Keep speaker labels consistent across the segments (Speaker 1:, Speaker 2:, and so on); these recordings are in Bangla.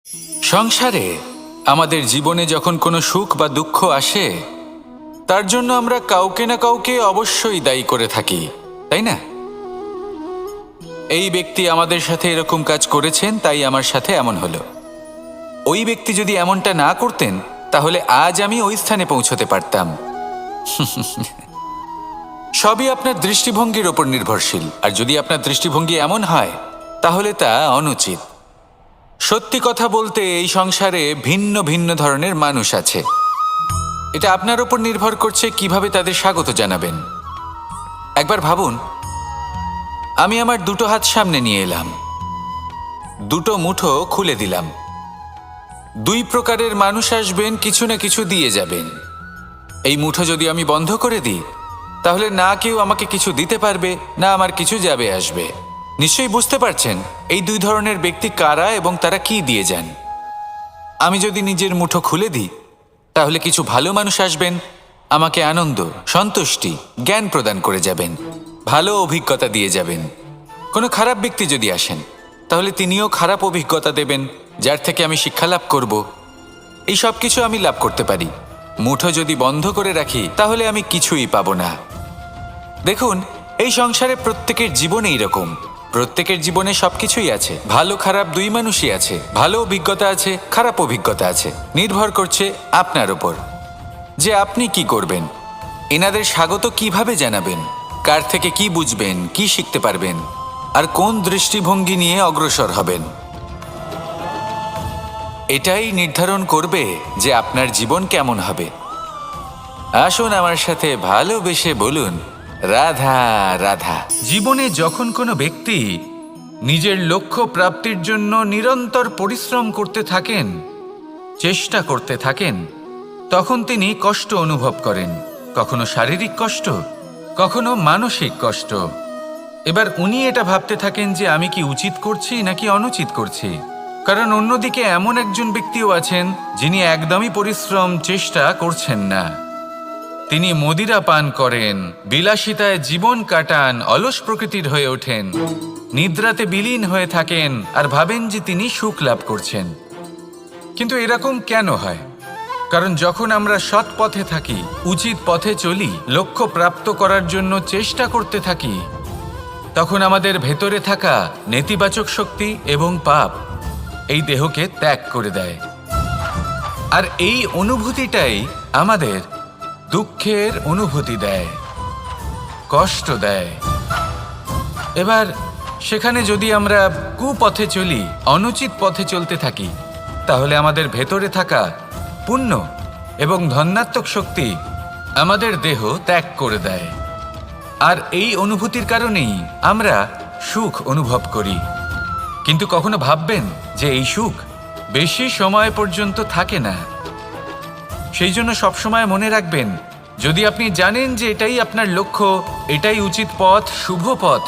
Speaker 1: সংসারে আমাদের জীবনে যখন কোনো সুখ বা দুঃখ আসে, তার জন্য আমরা কাউকে না কাউকে অবশ্যই দায়ী করে থাকি, তাই না? এই ব্যক্তি আমাদের সাথে এরকম কাজ করেছেন, তাই আমার সাথে এমন হলো। ওই ব্যক্তি যদি এমনটা না করতেন, তাহলে আজ আমি ওই স্থানে পৌঁছতে পারতাম। সবই আপনার দৃষ্টিভঙ্গির ওপর নির্ভরশীল, আর যদি আপনার দৃষ্টিভঙ্গি এমন হয়, তাহলে তা অনুচিত। সত্যি কথা বলতে, এই সংসারে ভিন্ন ভিন্ন ধরনের মানুষ আছে। এটা আপনার ওপর নির্ভর করছে কিভাবে তাদের স্বাগত জানাবেন। একবার ভাবুন, আমি আমার দুটো হাত সামনে নিয়ে এলাম, দুটো মুঠো খুলে দিলাম। দুই প্রকারের মানুষ আসবেন, কিছু না কিছু দিয়ে যাবেন। এই মুঠো যদি আমি বন্ধ করে দিই, তাহলে না কেউ আমাকে কিছু দিতে পারবে, না আমার কিছু যাবে আসবে। নিশ্চয়ই বুঝতে পারছেন এই দুই ধরনের ব্যক্তি কারা এবং তারা কি দিয়ে যান। আমি যদি নিজের মুঠো খুলে দিই, তাহলে কিছু ভালো মানুষ আসবেন, আমাকে আনন্দ, সন্তুষ্টি, জ্ঞান প্রদান করে যাবেন, ভালো অভিজ্ঞতা দিয়ে যাবেন। কোনো খারাপ ব্যক্তি যদি আসেন, তাহলে তিনিও খারাপ অভিজ্ঞতা দেবেন, যার থেকে আমি শিক্ষা লাভ করব। এই সব কিছু আমি লাভ করতে পারি। মুঠো যদি বন্ধ করে রাখি, তাহলে আমি কিছুই পাবো না। দেখুন, এই সংসারে প্রত্যেকের জীবনে এইরকম। প্রত্যেকের জীবনে সবকিছুই আছে, ভালো খারাপ দুই মানুষই আছে। ভালো অভিজ্ঞতা আছে, খারাপ অভিজ্ঞতা আছে। নির্ভর করছে আপনার ওপর যে আপনি কি করবেন, এনাদের স্বাগত কিভাবে জানাবেন, কার থেকে কি বুঝবেন, কি শিখতে পারবেন, আর কোন দৃষ্টিভঙ্গি নিয়ে অগ্রসর হবেন। এটাই নির্ধারণ করবে যে আপনার জীবন কেমন হবে। আসুন আমার সাথে ভালোবেসে বলুন, রাধা রাধা। জীবনে যখন কোনো ব্যক্তি নিজের লক্ষ্য প্রাপ্তির জন্য নিরন্তর পরিশ্রম করতে থাকেন, চেষ্টা করতে থাকেন, তখন তিনি কষ্ট অনুভব করেন। কখনো শারীরিক কষ্ট, কখনো মানসিক কষ্ট। এবার উনি এটা ভাবতে থাকেন যে আমি কি উচিত করছি নাকি অনুচিত করছি। কারণ অন্যদিকে এমন একজন ব্যক্তিও আছেন যিনি একদমই পরিশ্রম চেষ্টা করছেন না। তিনি মদিরা পান করেন, বিলাসিতায় জীবন কাটান, অলস প্রকৃতির হয়ে ওঠেন, নিদ্রাতে বিলীন হয়ে থাকেন আর ভাবেন যে তিনি সুখ লাভ করছেন। কিন্তু এরকম কেন হয়? কারণ যখন আমরা সৎ পথে থাকি, উচিত পথে চলি, লক্ষ্য প্রাপ্ত করার জন্য চেষ্টা করতে থাকি, তখন আমাদের ভেতরে থাকা নেতিবাচক শক্তি এবং পাপ এই দেহকে ত্যাগ করে দেয়। আর এই অনুভূতিটাই আমাদের দুঃখের অনুভূতি দেয়, কষ্ট দেয়। এবার সেখানে যদি আমরা কুপথে চলি, অনুচিত পথে চলতে থাকি, তাহলে আমাদের ভেতরে থাকা পুণ্য এবং ধনাত্মক শক্তি আমাদের দেহ ত্যাগ করে দেয়। আর এই অনুভূতির কারণেই আমরা সুখ অনুভব করি। কিন্তু কখনো ভাববেন যে এই সুখ বেশি সময় পর্যন্ত থাকে না। সেই জন্য সবসময় মনে রাখবেন, যদি আপনি জানেন যে এটাই আপনার লক্ষ্য, এটাই উচিত পথ, শুভ পথ,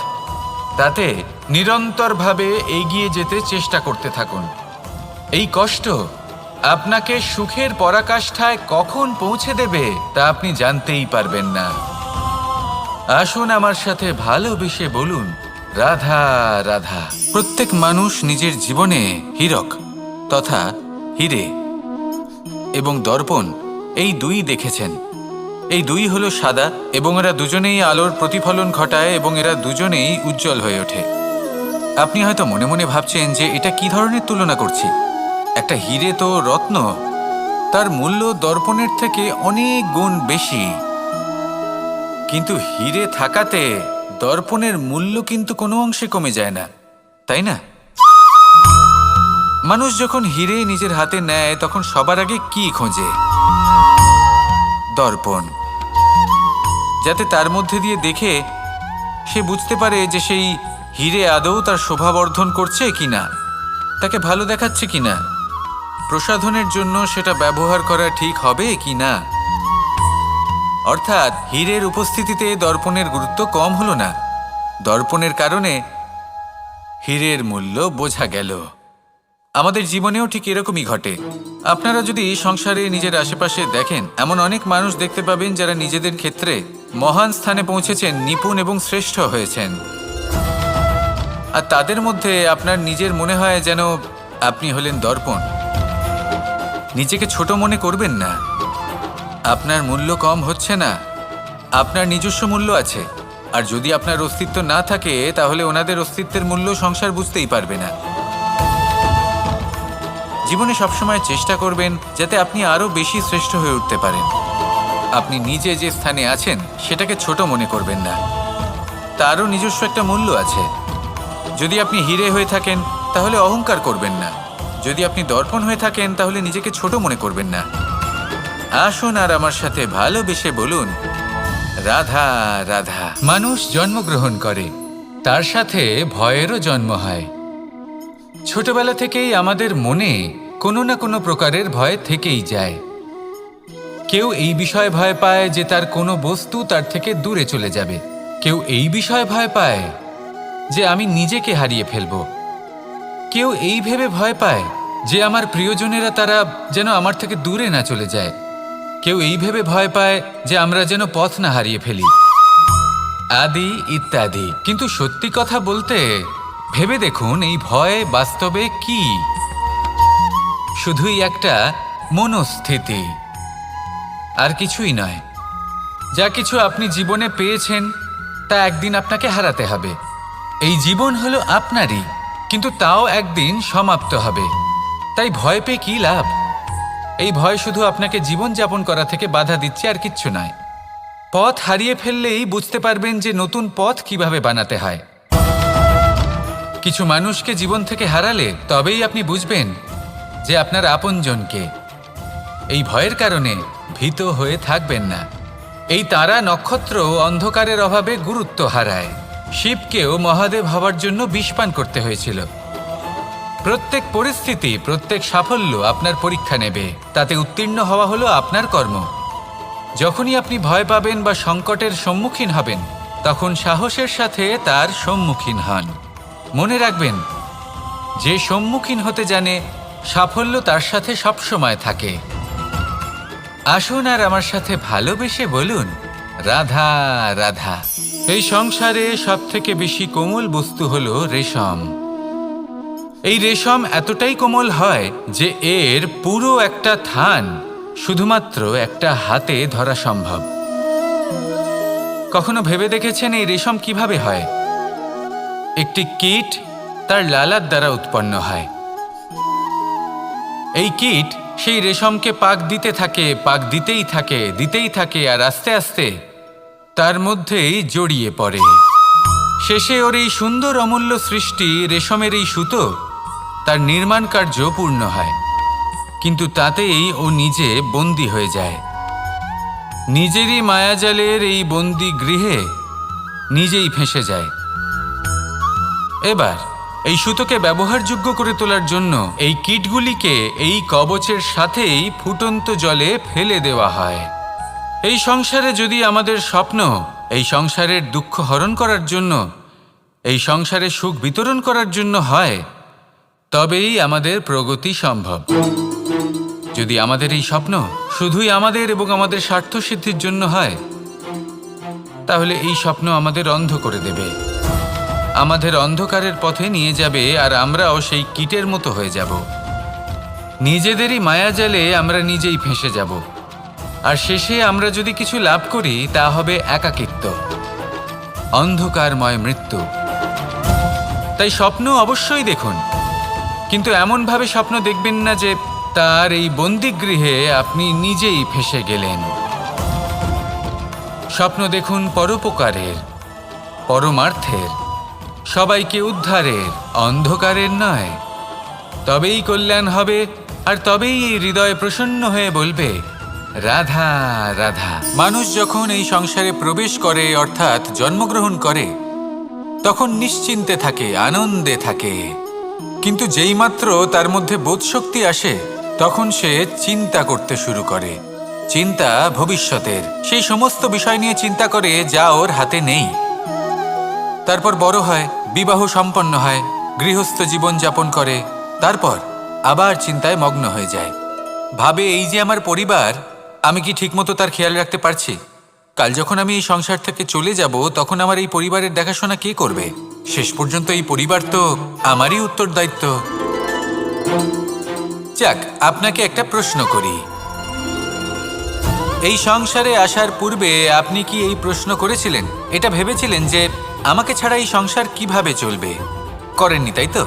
Speaker 1: তাতে নিরন্তরভাবে এগিয়ে যেতে চেষ্টা করতে থাকুন। এই কষ্ট আপনাকে সুখের পরাকাষ্ঠায় কখন পৌঁছে দেবে তা আপনি জানতেই পারবেন না। আসুন আমার সাথে ভালোবেসে বলুন, রাধা রাধা। প্রত্যেক মানুষ নিজের জীবনে হীরক তথা হিরে এবং দর্পণ এই দুই দেখেছেন। এই দুই হলো সাদা এবং এরা দুজনেই আলোর প্রতিফলন ঘটায় এবং এরা দুজনেই উজ্জ্বল হয়ে ওঠে। আপনি হয়তো মনে মনে ভাবছেন যে এটা কি ধরনের তুলনা করছি। একটা হিরে তো রত্ন, তার মূল্য দর্পণের থেকে অনেক গুণ বেশি। কিন্তু হিরে থাকাতে দর্পণের মূল্য কিন্তু কোনো অংশে কমে যায় না, তাই না? মানুষ যখন হিরে নিজের হাতে নেয়, তখন সবার আগে কি খোঁজে? দর্পণ, যাতে তার মধ্যে দিয়ে দেখে সে বুঝতে পারে যে সেই হিরে আদৌ তার শোভাবর্ধন করছে কিনা, তাকে ভালো দেখাচ্ছে কিনা, প্রসাধনের জন্য সেটা ব্যবহার করা ঠিক হবে কিনা। অর্থাৎ হীরের উপস্থিতিতে দর্পণের গুরুত্ব কম হলো না। দর্পণের কারণে হীরের মূল্য বোঝা গেল। আমাদের জীবনেও ঠিক এরকমই ঘটে। আপনারা যদি সংসারে নিজের আশেপাশে দেখেন, এমন অনেক মানুষ দেখতে পাবেন যারা নিজেদের ক্ষেত্রে মহান স্থানে পৌঁছেছেন, নিপুণ এবং শ্রেষ্ঠ হয়েছেন। আর তাদের মধ্যে আপনার নিজের মনে হয় যেন আপনি হলেন দর্পণ। নিজেকে ছোট মনে করবেন না। আপনার মূল্য কম হচ্ছে না, আপনার নিজস্ব মূল্য আছে। আর যদি আপনার অস্তিত্ব না থাকে তাহলে ওনাদের অস্তিত্বের মূল্য সংসার বুঝতেই পারবে না। জীবনে সবসময় চেষ্টা করবেন যাতে আপনি আরও বেশি শ্রেষ্ঠ হয়ে উঠতে পারেন। আপনি নিজে যে স্থানে আছেন সেটাকে ছোট মনে করবেন না, তারও নিজস্ব একটা মূল্য আছে। যদি আপনি হিরে হয়ে থাকেন তাহলে অহংকার করবেন না, যদি আপনি দর্পণ হয়ে থাকেন তাহলে নিজেকে ছোট মনে করবেন না। আসুন আর আমার সাথে ভালোবেসে বলুন, রাধা রাধা। মানুষ জন্মগ্রহণ করে, তার সাথে ভয়েরও জন্ম হয়। ছোটবেলা থেকেই আমাদের মনে কোনো না কোনো প্রকারের ভয় থেকেই যায়। কেউ এই বিষয়ে ভয় পায় যে তার কোনো বস্তু তার থেকে দূরে চলে যাবে। কেউ এই বিষয়ে ভয় পায় যে আমি নিজেকে হারিয়ে ফেলব। কেউ এই ভেবে ভয় পায় যে আমার প্রিয়জনেরা তারা যেন আমার থেকে দূরে না চলে যায়। কেউ এই ভেবে ভয় পায় যে আমরা যেন পথ না হারিয়ে ফেলি, আদি ইত্যাদি। কিন্তু সত্যি কথা বলতে ভেবে দেখুন, এই ভয় বাস্তবে কি? শুধুই একটা মনস্থিতি, আর কিছুই নয়। যা কিছু আপনি জীবনে পেয়েছেন তা একদিন আপনাকে হারাতে হবে। এই জীবন হলো আপনারই, কিন্তু তাও একদিন সমাপ্ত হবে। তাই ভয় পেয়ে কি লাভ? এই ভয় শুধু আপনাকে জীবনযাপন করা থেকে বাধা দিচ্ছে, আর কিচ্ছু নয়। পথ হারিয়ে ফেললেই বুঝতে পারবেন যে নতুন পথ কিভাবে বানাতে হয়। কিছু মানুষকে জীবন থেকে হারালে তবেই আপনি বুঝবেন যে আপনার আপনজনকে। এই ভয়ের কারণে ভীত হয়ে থাকবেন না। এই তারা নক্ষত্র অন্ধকারের অভাবে গুরুত্ব হারায়। শিবকেও মহাদেব হওয়ার জন্য বিষ পান করতে হয়েছিল। প্রত্যেক পরিস্থিতি, প্রত্যেক সাফল্য আপনার পরীক্ষা নেবে, তাতে উত্তীর্ণ হওয়া হলো আপনার কর্ম। যখনই আপনি ভয় পাবেন বা সংকটের সম্মুখীন হবেন, তখন সাহসের সাথে তার সম্মুখীন হন। মনে রাখবেন, যে সম্মুখীন হতে জানে সাফল্য তার সাথে সবসময় থাকে। আসুন আর আমার সাথে ভালোবেসে বলুন, রাধা রাধা। এই সংসারে সবথেকে বেশি কোমল বস্তু হলো রেশম। এই রেশম এতটাই কোমল হয় যে এর পুরো একটা থান শুধুমাত্র একটা হাতে ধরা সম্ভব। কখনো ভেবে দেখেছেন এই রেশম কিভাবে হয়? একটি কীট তার লালার দ্বারা উৎপন্ন হয়। এই কীট সেই রেশমকে পাক দিতে থাকে, পাক দিতেই থাকে, আর আস্তে আস্তে তার মধ্যেই জড়িয়ে পড়ে। শেষে ওর এই সুন্দর অমূল্য সৃষ্টি রেশমের এই সুতো, তার নির্মাণ কার্য পূর্ণ হয়। কিন্তু তাতেই ও নিজে বন্দী হয়ে যায়। নিজেরই মায়াজালের এই বন্দী গৃহে নিজেই ফেঁসে যায়। এবার এই সুতোকে ব্যবহারযোগ্য করে তোলার জন্য এই কীটগুলিকে এই কবচের সাথেই ফুটন্ত জলে ফেলে দেওয়া হয়। এই সংসারে যদি আমাদের স্বপ্ন এই সংসারের দুঃখ হরণ করার জন্য, এই সংসারে সুখ বিতরণ করার জন্য হয়, তবেই আমাদের প্রগতি সম্ভব। যদি আমাদের এই স্বপ্ন শুধুই আমাদের এবং আমাদের স্বার্থ সিদ্ধির জন্য হয়, তাহলে এই স্বপ্ন আমাদের অন্ধ করে দেবে, আমাদের অন্ধকারের পথে নিয়ে যাবে, আর আমরাও সেই কীটের মতো হয়ে যাব। নিজেদেরই মায়াজালে আমরা নিজেই ফেঁসে যাব, আর শেষে আমরা যদি কিছু লাভ করি তা হবে একাকিত্ব, অন্ধকারময় মৃত্যু। তাই স্বপ্ন অবশ্যই দেখুন, কিন্তু এমনভাবে স্বপ্ন দেখবেন না যে তার এই বন্দিগৃহে আপনি নিজেই ফেঁসে গেলেন। স্বপ্ন দেখুন পরোপকারের, পরমার্থের, সবাইকে উদ্ধারের, অন্ধকারের নয়। তবেই কল্যাণ হবে, আর তবেই এই হৃদয় প্রসন্ন হয়ে বলবে, রাধা রাধা। মানুষ যখন এই সংসারে প্রবেশ করে, অর্থাৎ জন্মগ্রহণ করে, তখন নিশ্চিন্তে থাকে, আনন্দে থাকে। কিন্তু যেইমাত্র তার মধ্যে বোধশক্তি আসে, তখন সে চিন্তা করতে শুরু করে। চিন্তা ভবিষ্যতের, সেই সমস্ত বিষয় নিয়ে চিন্তা করে যা ওর হাতে নেই। তারপর বড় হয়, বিবাহ সম্পন্ন হয়, গৃহস্থ জীবন যাপন করে, তারপর আবার চিন্তায় মগ্ন হয়ে যায়। ভাবে, এই যে আমার পরিবার, আমি কি ঠিকমতো তার খেয়াল রাখতে পারছি? কাল যখন আমি এই সংসার থেকে চলে যাব, তখন আমার এই পরিবারের দেখাশোনা কে করবে? শেষ পর্যন্ত এই পরিবার তো আমারই উত্তরদায়িত্ব। যাক, আপনাকে একটা প্রশ্ন করি। এই সংসারে আসার পূর্বে আপনি কি এই প্রশ্ন করেছিলেন, এটা ভেবেছিলেন যে আমাকে ছাড়া এই সংসার কিভাবে চলবে? করেননি, তাই তো?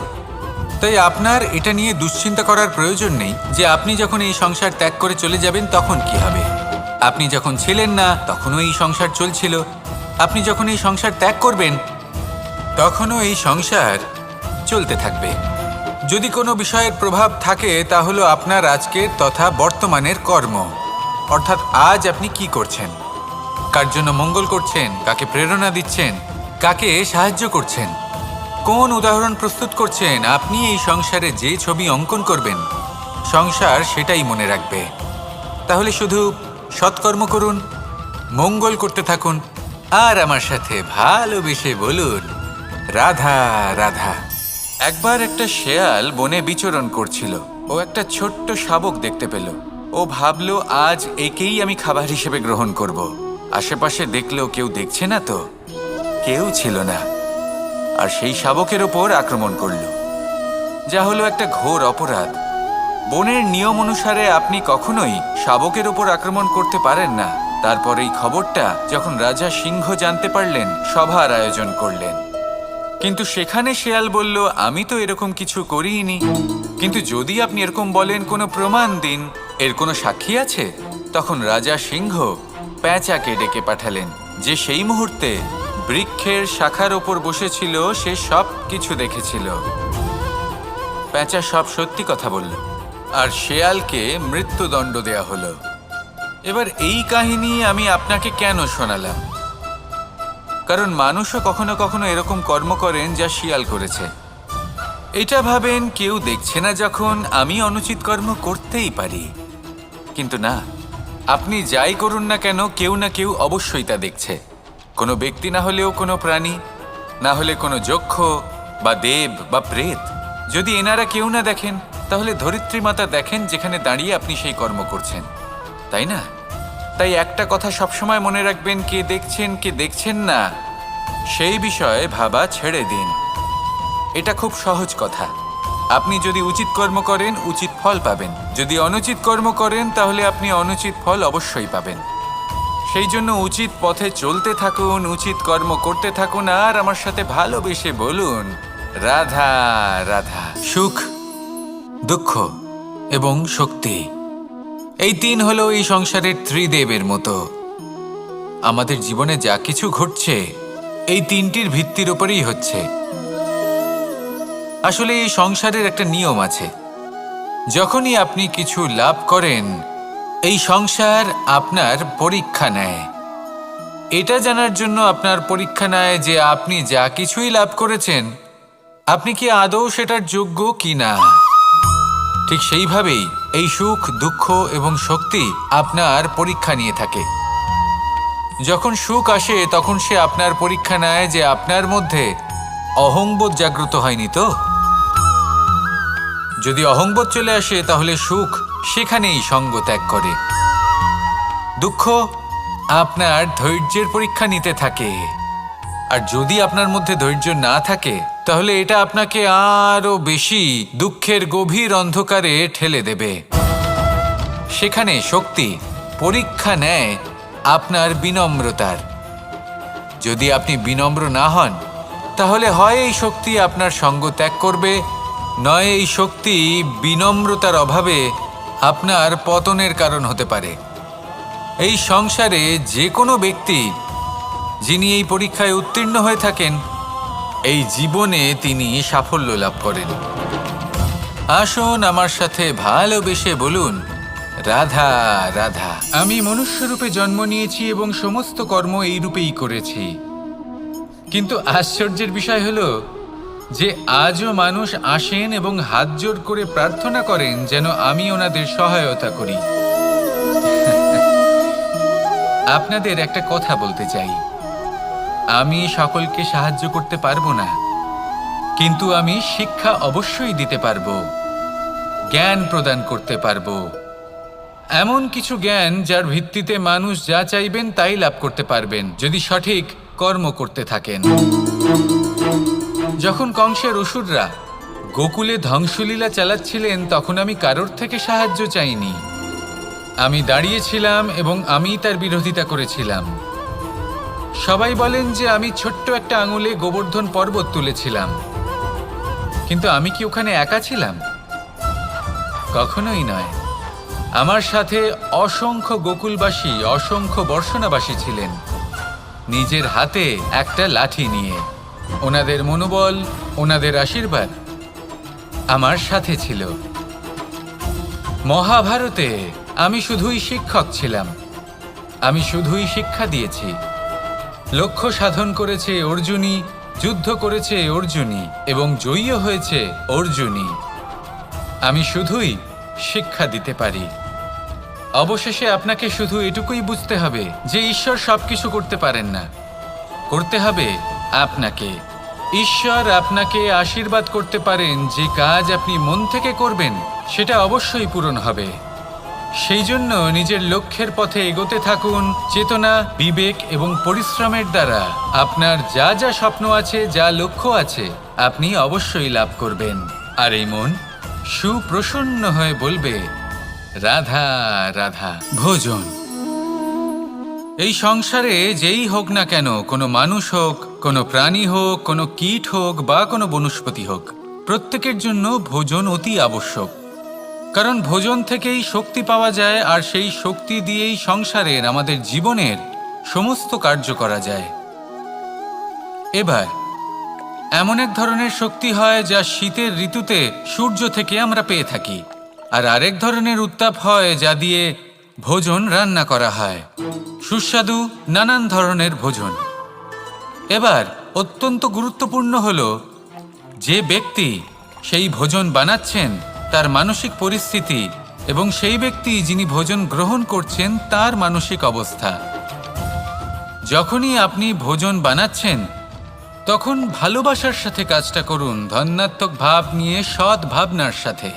Speaker 1: তাই আপনার এটা নিয়ে দুশ্চিন্তা করার প্রয়োজন নেই যে আপনি যখন এই সংসার ত্যাগ করে চলে যাবেন তখন কি হবে। আপনি যখন ছিলেন না তখনও এই সংসার চলছিল, আপনি যখন এই সংসার ত্যাগ করবেন তখনও এই সংসার চলতে থাকবে। যদি কোনো বিষয়ের প্রভাব থাকে তা হলো আপনার আজকের তথা বর্তমানের কর্ম, অর্থাৎ আজ আপনি কি করছেন, কার জন্য মঙ্গল করছেন, কাকে প্রেরণা দিচ্ছেন, কাকে সাহায্য করছেন, কোন উদাহরণ প্রস্তুত করছেন। আপনি এই সংসারে যে ছবি অঙ্কন করবেন সংসার সেটাই মনে রাখবে। তাহলে শুধু সৎকর্ম করুন, মঙ্গল করতে থাকুন, আর আমার সাথে ভালোবেসে বলুন রাধা রাধা। একবার একটা শেয়াল বনে বিচরণ করছিল। ও একটা ছোট্ট শাবক দেখতে পেল। ও ভাবল, আজ একেই আমি খাবার হিসেবে গ্রহণ করব। আশেপাশে দেখলেও কেউ দেখছে না তো, কেউ ছিল না, আর সেই শাবকের ওপর আক্রমণ করল, যা হলো একটা ঘোর অপরাধ। বনের নিয়ম অনুসারে আপনি কখনোই শাবকের ওপর আক্রমণ করতে পারেন না। তারপর এই খবরটা যখন রাজা সিংহ জানতে পারলেন, সভার আয়োজন করলেন। কিন্তু সেখানে শেয়াল বলল, আমি তো এরকম কিছু করিনি। কিন্তু যদি আপনি এরকম বলেন, কোনো প্রমাণ দিন, এর কোনো সাক্ষী আছে? তখন রাজা সিংহ পেঁচাকে ডেকে পাঠালেন, যে সেই মুহূর্তে বৃক্ষের শাখার ওপর বসেছিল, সে সব কিছু দেখেছিল। পেঁচা সব সত্যি কথা বলল, আর শেয়ালকে মৃত্যুদণ্ড দেয়া হলো। এবার এই কাহিনী আমি আপনাকে কেন শোনালাম? কারণ মানুষও কখনো কখনো এরকম কর্ম করেন যা শিয়াল করেছে। এটা ভাবেন কেউ দেখছে না, যখন আমি অনুচিত কর্ম করতেই পারি। কিন্তু না, আপনি যাই করুন না কেন, কেউ না কেউ অবশ্যই তা দেখছে। কোনো ব্যক্তি না হলেও কোনো প্রাণী, না হলে কোনো যক্ষ বা দেব বা প্রেত। যদি এনারা কেউ না দেখেন, তাহলে ধরিত্রী মাতা দেখেন, যেখানে দাঁড়িয়ে আপনি সেই কর্ম করছেন, তাই না? তাই একটা কথা সবসময় মনে রাখবেন, কে দেখছেন কে দেখছেন না সেই বিষয়ে ভাবা ছেড়ে দিন। এটা খুব সহজ কথা। আপনি যদি উচিত কর্ম করেন, উচিত ফল পাবেন। যদি অনুচিত কর্ম করেন, তাহলে আপনি অনুচিত ফল অবশ্যই পাবেন। সেই জন্য উচিত পথে চলতে থাকুন, উচিত কর্ম করতে থাকুন, আর আমার সাথে ভালোবেসে বলুন রাধা রাধা। সুখ, দুঃখ এবং শক্তি, এই তিন হলো এই সংসারের ত্রিদেবের মতো। আমাদের জীবনে যা কিছু ঘটছে এই তিনটির ভিত্তির উপরেই হচ্ছে। আসলে এই সংসারের একটা নিয়ম আছে, যখনই আপনি কিছু লাভ করেন, এই সংসার আপনার পরীক্ষা নেয়। এটা জানার জন্য আপনার পরীক্ষা নেয় যে আপনি যা কিছুই লাভ করেছেন, আপনি কি আদৌ সেটার যোগ্য কি না। ঠিক সেইভাবেই এই সুখ, দুঃখ এবং শক্তি আপনার পরীক্ষা নিয়ে থাকে। যখন সুখ আসে, তখন সে আপনার পরীক্ষা নেয় যে আপনার মধ্যে অহংবোধ জাগ্রত হয়নি তো। যদি অহংবোধ চলে আসে, তাহলে সুখ সেখানেই সঙ্গ ত্যাগ করে। দুঃখ আপনার ধৈর্যের পরীক্ষা নিতে থাকে, আর যদি আপনার মধ্যে ধৈর্য না থাকে, তাহলে এটা আপনাকে আরো বেশি দুঃখের গভীর অন্ধকারে ঠেলে দেবে। সেখানে শক্তি পরীক্ষা নেয় আপনার বিনম্রতার। যদি আপনি বিনম্র না হন, তাহলে হয় এই শক্তি আপনার সঙ্গ ত্যাগ করবে, নয় এই শক্তি বিনম্রতার অভাবে আপনার পতনের কারণ হতে পারে। এই সংসারে যে কোনো ব্যক্তি যিনি এই পরীক্ষায় উত্তীর্ণ হয়ে থাকেন, এই জীবনে তিনি সাফল্য লাভ করেন। আসুন আমার সাথে ভালোবেসে বলুন রাধা রাধা। আমি মনুষ্যরূপে জন্ম নিয়েছি এবং সমস্ত কর্ম এই রূপেই করেছি। কিন্তু আশ্চর্যের বিষয় হলো যে আজও মানুষ আসেন এবং হাত জোড় করে প্রার্থনা করেন যেন আমি ওনাদের সহায়তা করি। আপনাদের একটা কথা বলতে চাই, আমি সকলকে সাহায্য করতে পারবো না, কিন্তু আমি শিক্ষা অবশ্যই দিতে পারবো, জ্ঞান প্রদান করতে পারবো। এমন কিছু জ্ঞান যার ভিত্তিতে মানুষ যা চাইবেন তাই লাভ করতে পারবেন, যদি সঠিক কর্ম করতে থাকেন। যখন কংসের অসুররা গোকুলে ধ্বংসলীলা চালাচ্ছিলেন তখন আমি কারোর থেকে সাহায্য চাইনি। আমি দাঁড়িয়েছিলাম এবং আমি তার বিরোধিতা করেছিলাম। সবাই বলেন যে আমি ছোট্ট একটা আঙুলে গোবর্ধন পর্বত তুলেছিলাম, কিন্তু আমি কি ওখানে একা ছিলাম? কখনোই নয়। আমার সাথে অসংখ্য গোকুলবাসী, অসংখ্য বর্ষণাবাসী ছিলেন, নিজের হাতে একটা লাঠি নিয়ে। ওনাদের মনোবল, ওনাদের আশীর্বাদ আমার সাথে ছিল। মহাভারতে আমি শুধুই শিক্ষক ছিলাম, আমি শুধুই শিক্ষা দিয়েছি। লক্ষ্য সাধন করেছে অর্জুনই, যুদ্ধ করেছে অর্জুনই এবং জয়ীও হয়েছে অর্জুনই। আমি শুধুই শিক্ষা দিতে পারি। অবশেষে আপনাকে শুধু এটুকুই বুঝতে হবে যে ঈশ্বর সবকিছু করতে পারেন না, করতে হবে আপনাকে। ঈশ্বর আপনাকে আশীর্বাদ করতে পারেন, যে কাজ আপনি মন থেকে করবেন সেটা অবশ্যই পূরণ হবে। সেই জন্য নিজের লক্ষ্যের পথে এগোতে থাকুন, চেতনা, বিবেক এবং পরিশ্রমের দ্বারা আপনার যা যা স্বপ্ন আছে, যা লক্ষ্য আছে, আপনি অবশ্যই লাভ করবেন। আর এই মন সুপ্রসন্ন হয়ে বলবে, রাধা রাধা। ভোজন। এই সংসারে যেই হোক না কেন, কোনো মানুষ হোক, কোনো প্রাণী হোক, কোনো কীট হোক বা কোনো বনস্পতি হোক, প্রত্যেকের জন্য ভোজন অতি আবশ্যক। কারণ ভোজন থেকেই শক্তি পাওয়া যায়, আর সেই শক্তি দিয়েই সংসারের, আমাদের জীবনের সমস্ত কার্য করা যায়। এবার এমন এক ধরনের শক্তি হয় যা শীতের ঋতুতে সূর্য থেকে আমরা পেয়ে থাকি, আর আরেক ধরনের উত্তাপ হয় যা দিয়ে ভোজন রান্না করা হয়, সুস্বাদু নানান ধরনের ভোজন। এবার অত্যন্ত গুরুত্বপূর্ণ হলো যে ব্যক্তি সেই ভোজন বানাচ্ছেন তার মানসিক পরিস্থিতি এবং সেই ব্যক্তি যিনি ভোজন গ্রহণ করছেন তার মানসিক অবস্থা। যখনই আপনি ভোজন বানাচ্ছেন তখন ভালোবাসার সাথে কাজটা করুন, ধন্যাত্মক ভাব নিয়ে, সৎ ভাবনার সাথে।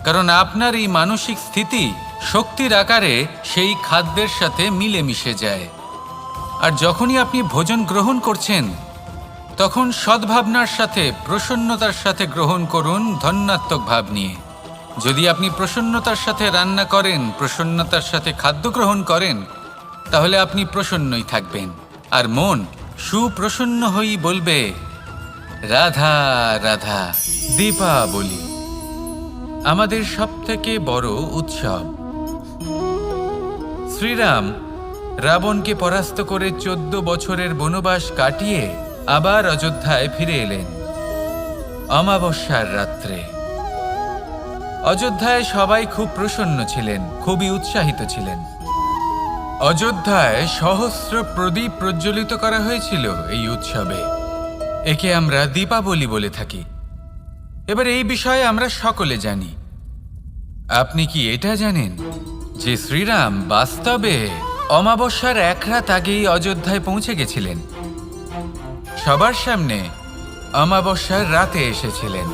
Speaker 1: কারণ আপনার এই মানসিক স্থিতি শক্তির আকারে সেই খাদ্যের সাথে মিলেমিশে যায়। আর যখনই আপনি ভোজন গ্রহণ করছেন তখন সদ্ভাবনার সাথে, প্রসন্নতার সাথে গ্রহণ করুন, ধন্যাত্মক ভাব নিয়ে। যদি আপনি প্রসন্নতার সাথে রান্না করেন, প্রসন্নতার সাথে খাদ্য গ্রহণ করেন, তাহলে আপনি প্রসন্নই থাকবেন। আর মন সুপ্রসন্ন হয়েই বলবে, রাধা রাধা। দীপাবলি আমাদের সবথেকে বড় উৎসব। শ্রীরাম রাবণকে পরাস্ত করে 14 বছরের বনবাস কাটিয়ে আবার অযোধ্যায় ফিরে এলেন অমাবস্যার রাত্রে। অযোধ্যায় সবাই খুব প্রসন্ন ছিলেন, খুবই উৎসাহিত ছিলেন। অযোধ্যায় সহস্র প্রদীপ প্রজ্বলিত করা হয়েছিল এই উৎসবে। একে আমরা দীপাবলি বলে থাকি। এবার এই বিষয়ে আমরা সকলে জানি। আপনি কি এটা জানেন যে শ্রীরাম বাস্তবে অমাবস্যার এক রাত আগেই অযোধ্যায় পৌঁছে গেছিলেন? সবার সামনে অমাবস্যার রাতে এসেছিলেন।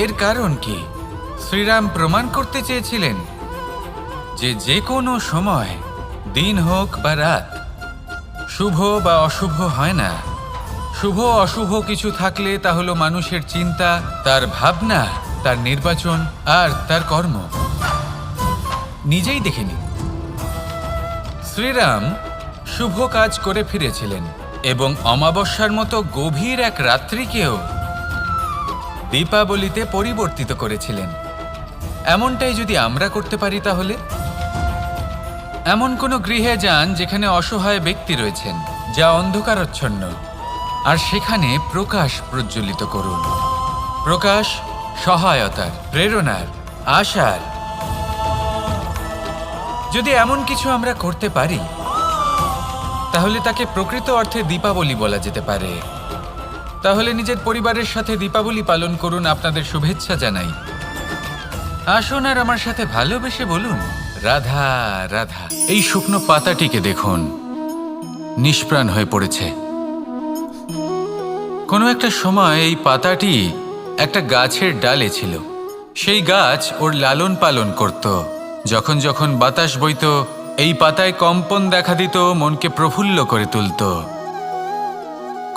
Speaker 1: এর কারণ কি? শ্রীরাম প্রমাণ করতে চেয়েছিলেন যে যে কোনো সময়, দিন হোক বা রাত, শুভ বা অশুভ হয় না। শুভ অশুভ কিছু থাকলে তা হলো মানুষের চিন্তা, তার ভাবনা, তার নির্বাচন আর তার কর্ম। নিজেই দেখে নিন, শ্রীরাম শুভ কাজ করে ফিরেছিলেন এবং অমাবস্যার মতো গভীর এক রাত্রিকেও দীপাবলিতে পরিবর্তিত করেছিলেন। এমনটাই যদি আমরা করতে পারি, তাহলে এমন কোনো গৃহে যান যেখানে অসহায় ব্যক্তি রয়েছেন, যা অন্ধকারাচ্ছন্ন, আর সেখানে প্রকাশ প্রজ্বলিত করুন। প্রকাশ সহায়তার, প্রেরণার, আশার। যদি এমন কিছু আমরা করতে পারি তাহলে তাকে প্রকৃত অর্থে দীপাবলি বলা যেতে পারে। তাহলে নিজের পরিবারের সাথে দীপাবলি পালন করুন। আপনাদের শুভেচ্ছা জানাই। আসুন আর আমার সাথে ভালোবেসে বলুন, রাধা রাধা। এই শুকনো পাতাটিকে দেখুন, নিষ্প্রাণ হয়ে পড়েছে। কোনো একটা সময় এই পাতাটি একটা গাছের ডালে ছিল। সেই গাছ ওর লালন পালন করত। যখন যখন বাতাস বইত, এই পাতায় কম্পন দেখা দিত, মনকে প্রফুল্ল করে তুলত।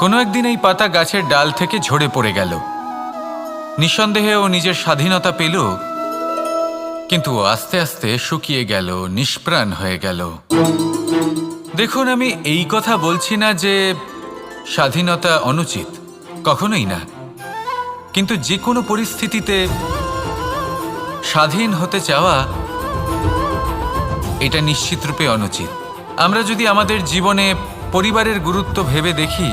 Speaker 1: কোনো একদিন এই পাতা গাছের ডাল থেকে ঝরে পড়ে গেল। নিঃসন্দেহে ও নিজের স্বাধীনতা পেল, কিন্তু আস্তে আস্তে শুকিয়ে গেল, নিষ্প্রাণ হয়ে গেল। দেখুন, আমি এই কথা বলছি না যে স্বাধীনতা অনুচিত, কখনোই না। কিন্তু যে কোনো পরিস্থিতিতে স্বাধীন হতে চাওয়া এটা নিশ্চিতরূপে অনুচিত। আমরা যদি আমাদের জীবনে পরিবারের গুরুত্ব ভেবে দেখি,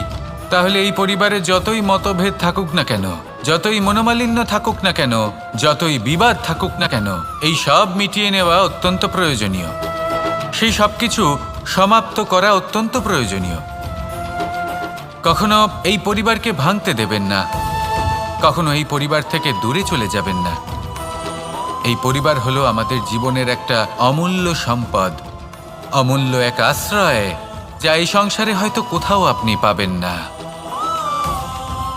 Speaker 1: তাহলে এই পরিবারে যতই মতভেদ থাকুক না কেন, যতই মনোমালিন্য থাকুক না কেন, যতই বিবাদ থাকুক না কেন, এই সব মিটিয়ে নেওয়া অত্যন্ত প্রয়োজনীয়। সেই সব কিছু সমাপ্ত করা অত্যন্ত প্রয়োজনীয়। কখনো এই পরিবারকে ভাঙতে দেবেন না, কখনো এই পরিবার থেকে দূরে চলে যাবেন না। এই পরিবার হলো আমাদের জীবনের একটা অমূল্য সম্পদ, অমূল্য এক আশ্রয়, যা এই সংসারে হয়তো কোথাও আপনি পাবেন না।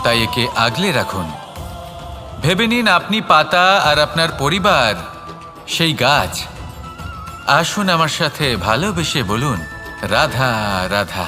Speaker 1: তাই একে আগলে রাখুন। ভেবে নিন আপনি পাতা আর আপনার পরিবার সেই গাছ। আসুন আমার সাথে ভালোবেসে বলুন, রাধা রাধা।